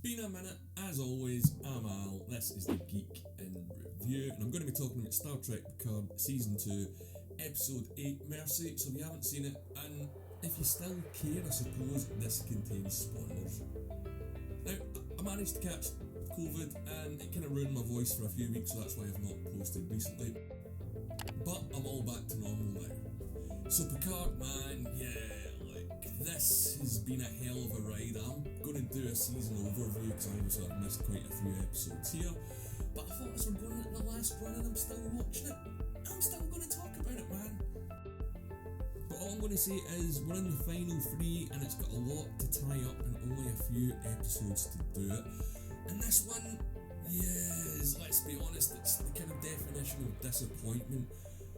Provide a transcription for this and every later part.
Been a minute, as always, I'm Al, this is the Geek in Review, and I'm going to be talking about Star Trek Picard Season 2, Episode 8, Mercy, so if you haven't seen it, and if you still care, I suppose, this contains spoilers. Now, I managed to catch COVID, and it kind of ruined my voice for a few weeks, so that's why I've not posted recently, but I'm all back to normal now. So Picard, man, this has been a hell of a ride. I'm going to do a season overview because obviously I've missed quite a few episodes here, but I thought as we're going into the last run and I'm still watching it, I'm still going to talk about it, man. But all I'm going to say is we're in the final three and it's got a lot to tie up and only a few episodes to do it. And this one, let's be honest, it's the kind of definition of disappointment.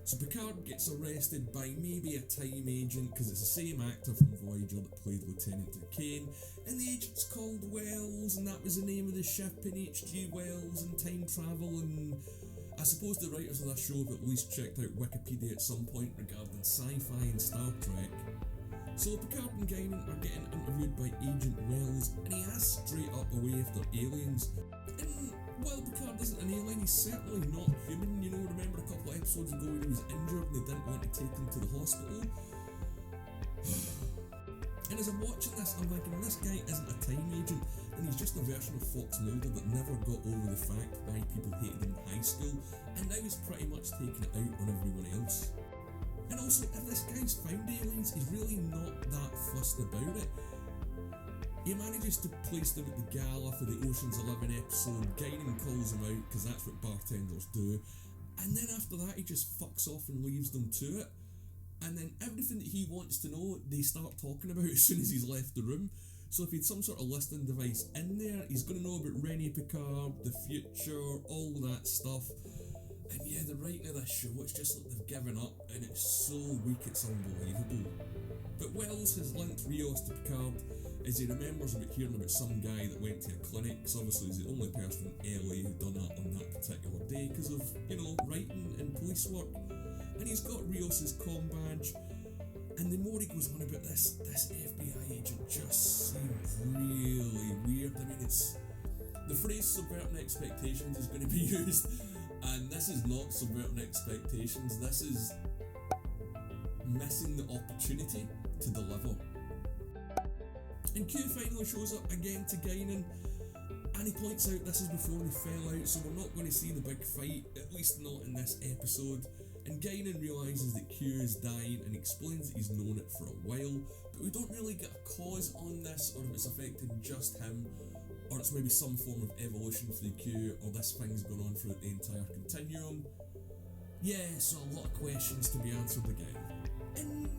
So Picard gets arrested by maybe a time agent because it's the same actor from Voyager that played Lieutenant Duquesne, and the agent's called Wells, and that was the name of the ship in H.G. Wells and time travel, and I suppose the writers of that show have at least checked out Wikipedia at some point regarding sci-fi and Star Trek. So Picard and Guinan are getting interviewed by Agent Wells, and he asks straight up away if they're aliens. And while Picard isn't an alien, he's certainly not human. You know, remember a couple of episodes ago when he was injured and they didn't want to take him to the hospital? And as I'm watching this, I'm thinking, this guy isn't a time agent, and he's just a version of Fox Mulder that never got over the fact why people hated him in high school, and now he's pretty much taking it out on everyone else. And also, if this guy's found aliens, he's really not that fussed about it. He manages to place them at the gala for the Ocean's 11 episode. Guinan calls him out because that's what bartenders do, and then after that he just fucks off and leaves them to it. And then everything that he wants to know, they start talking about as soon as he's left the room. So if he had some sort of listening device in there, he's going to know about Rene Picard, the future, all that stuff. And yeah, the writing of this show, it's just like they've given up, and it's so weak it's unbelievable. But Wells has linked Rios to Picard as he remembers about hearing about some guy that went to a clinic, because obviously he's the only person in LA who'd done that on that particular day because of, writing and police work. And he's got Rios's comm badge, and the more he goes on about this FBI agent just seems really weird. I mean, the phrase subverting expectations is going to be used, and this is not subverting expectations, this is missing the opportunity to deliver. And Q finally shows up again to Guinan, and he points out this is before they fell out, so we're not going to see the big fight, at least not in this episode. And Guinan realises that Q is dying and explains that he's known it for a while, but we don't really get a cause on this, or if it's affecting just him, or it's maybe some form of evolution for the Q, or this thing's going on throughout the entire continuum. So a lot of questions to be answered again. And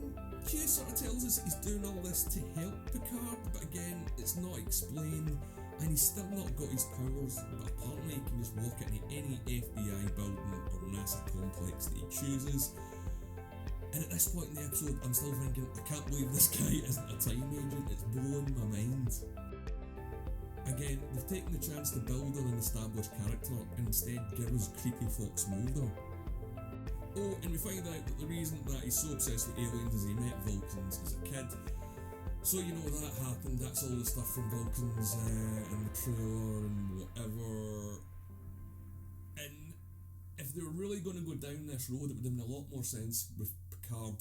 Q sort of tells us he's doing all this to help Picard, but again, it's not explained, and he's still not got his powers, but apparently he can just walk into any FBI building or NASA complex that he chooses. And at this point in the episode, I'm still thinking, I can't believe this guy isn't a time agent, it's blowing my mind. Again, they've taken the chance to build on an established character and instead give us creepy Fox Mulder. Oh, and we find out that the reason that he's so obsessed with aliens is he met Vulcans as a kid. So that happened, that's all the stuff from Vulcans and the trailer and whatever. And if they were really going to go down this road, it would have made a lot more sense with Picard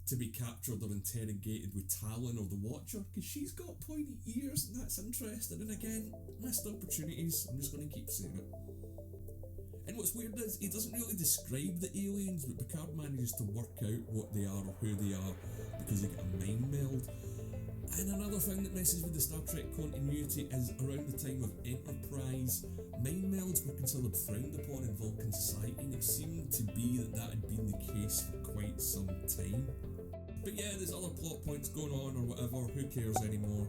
to be captured or interrogated with Talon or the Watcher, because she's got pointy ears and that's interesting. And again, missed opportunities, I'm just going to keep saying it. And what's weird is he doesn't really describe the aliens, but Picard manages to work out what they are or who they are because they get a mind meld. And another thing that messes with the Star Trek continuity is around the time of Enterprise, mind melds were considered frowned upon in Vulcan society, and it seemed to be that had been the case for quite some time. But yeah, there's other plot points going on or whatever, who cares anymore.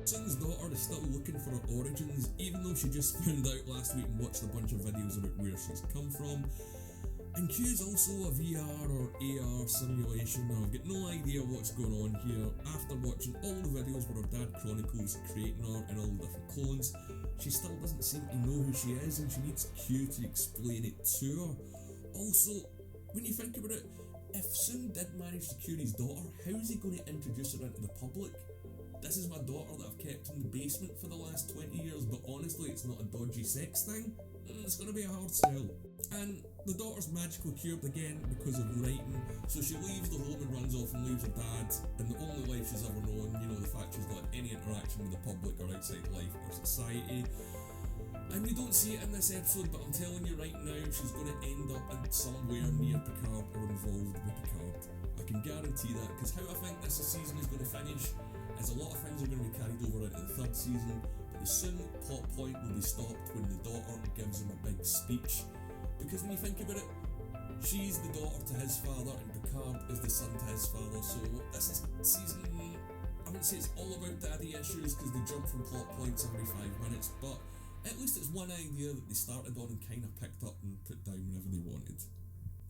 Soong's daughter is still looking for her origins, even though she just found out last week and watched a bunch of videos about where she's come from. And Q is also a VR or AR simulation. Now I've got no idea what's going on here. After watching all the videos where her dad chronicles creating her in all the different clones, she still doesn't seem to know who she is, and she needs Q to explain it to her. Also, when you think about it, if Soong did manage to cure his daughter, how is he going to introduce her into the public? this is my daughter that I've kept in the basement for the last 20 years, but honestly it's not a dodgy sex thing. It's going to be a hard sell. And the daughter's magically cured again because of writing, so she leaves the home and runs off and leaves her dad, and the only life she's ever known, the fact she's not any interaction with the public or outside life or society. And we don't see it in this episode, but I'm telling you right now, she's going to end up somewhere near Picard or involved with Picard. I can guarantee that, because how I think this season is going to finish is a lot of things are going to be carried over into the third season, but the Soong plot point will be stopped when the daughter gives him a big speech. Because when you think about it, she's the daughter to his father and Picard is the son to his father, so this is season, I wouldn't say it's all about daddy issues because they jump from plot points every 5 minutes, but at least it's one idea that they started on and kind of picked up and put down whenever they wanted.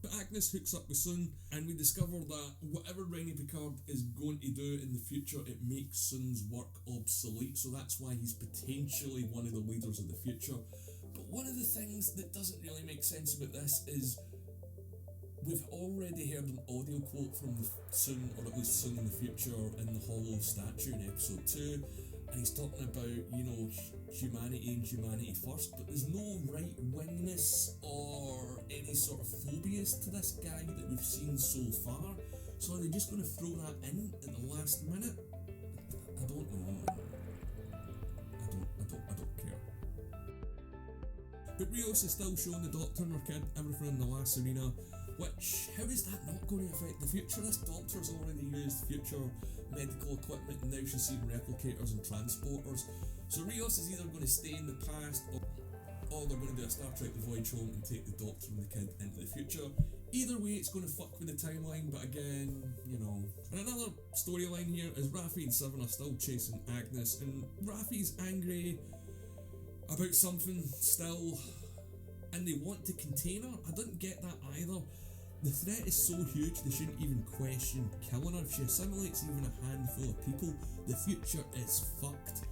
But Agnes hooks up with Soong, and we discover that whatever Rene Picard is going to do in the future, it makes Soong's work obsolete, so that's why he's potentially one of the leaders of the future. But one of the things that doesn't really make sense about this is we've already heard an audio quote from Soong, or at least Soong in the future, in the Hollow statue in episode 2, and he's talking about, humanity and humanity first, but there's no right-wingness or any sort of phobias to this guy that we've seen so far, so are they just going to throw that in at the last minute? I don't know. I don't care. But Rios is still showing the Doctor and her kid everything in the last arena, which, how is that not going to affect the future? This Doctor's already used future medical equipment and now she's seeing replicators and transporters. So Rios is either going to stay in the past or they're going to do a Star Trek The Voyage Home and take the Doctor and the kid into the future. Either way, it's going to fuck with the timeline, but again, And another storyline here is Raffi and Seven are still chasing Agnes, and Raffi's angry about something still, and they want to contain her. I didn't get that either. The threat is so huge they shouldn't even question killing her. If she assimilates even a handful of people, the future is fucked.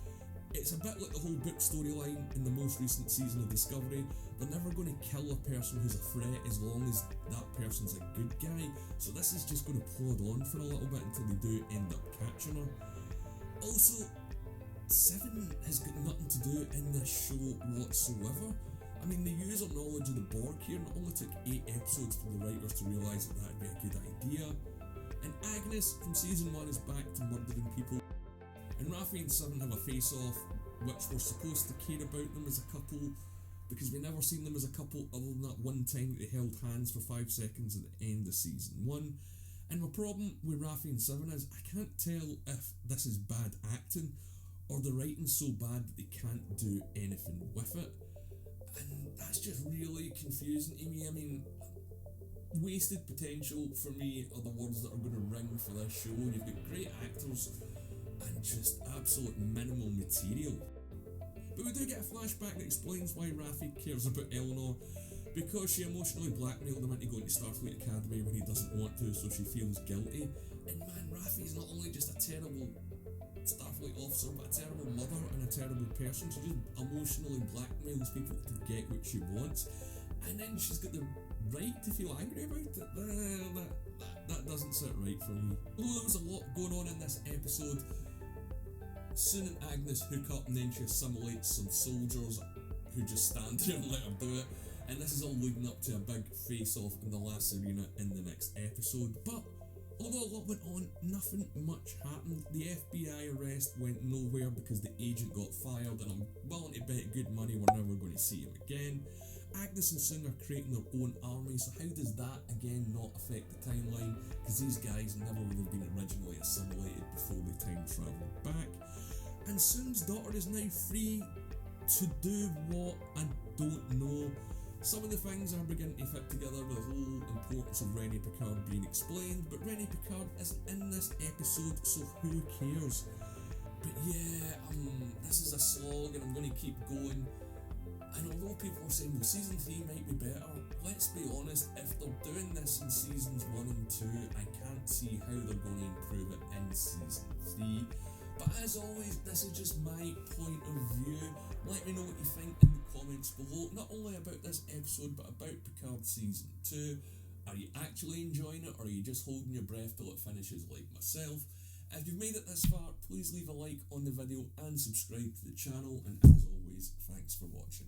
It's a bit like the whole book storyline in the most recent season of Discovery. They're never going to kill a person who's a threat as long as that person's a good guy, so this is just going to plod on for a little bit until they do end up catching her. Also, Seven has got nothing to do in this show whatsoever. I mean, they use their knowledge of the Borg here, and it only took 8 episodes for the writers to realise that that'd be a good idea. And Agnes from season 1 is back to murdering people. And Raffi and Seven have a face-off, which we're supposed to care about them as a couple, because we never seen them as a couple other than that one time that they held hands for 5 seconds at the end of season 1. And my problem with Raffi and Seven is I can't tell if this is bad acting or the writing's so bad that they can't do anything with it. And that's just really confusing to me. I mean, wasted potential for me are the words that are going to ring for this show. You've got great actors and just absolute minimal material. But we do get a flashback that explains why Raffi cares about Eleanor, because she emotionally blackmailed him into going to Starfleet Academy when he doesn't want to, so she feels guilty. And man, Raffi's not only just a terrible Starfleet officer, but a terrible mother and a terrible person. She just emotionally blackmails people to get what she wants, and then she's got the right to feel angry about it. That doesn't sit right for me. Although there was a lot going on in this episode, Soong and Agnes hook up and then she assimilates some soldiers who just stand there and let her do it, and this is all leading up to a big face-off in the last arena in the next episode. But although a lot went on, nothing much happened. The FBI arrest went nowhere because the agent got fired, and I'm willing to bet good money we're never going to see him again. Agnes and Soong are creating their own army, so how does that again not affect the timeline? Because these guys never would have been originally assimilated before they time travelled back. And Soong's daughter is now free to do what? I don't know. Some of the things are beginning to fit together with the whole importance of Rene Picard being explained, but Rene Picard isn't in this episode, so who cares? But yeah, this is a slog and I'm going to keep going. And although people are saying, well, season 3 might be better, let's be honest, if they're doing this in seasons 1 and 2, I can't see how they're going to improve it in season 3. But as always, this is just my point of view. Let me know what you think in the comments below, not only about this episode, but about Picard season 2. Are you actually enjoying it, or are you just holding your breath till it finishes like myself? If you've made it this far, please leave a like on the video and subscribe to the channel, and as always, thanks for watching.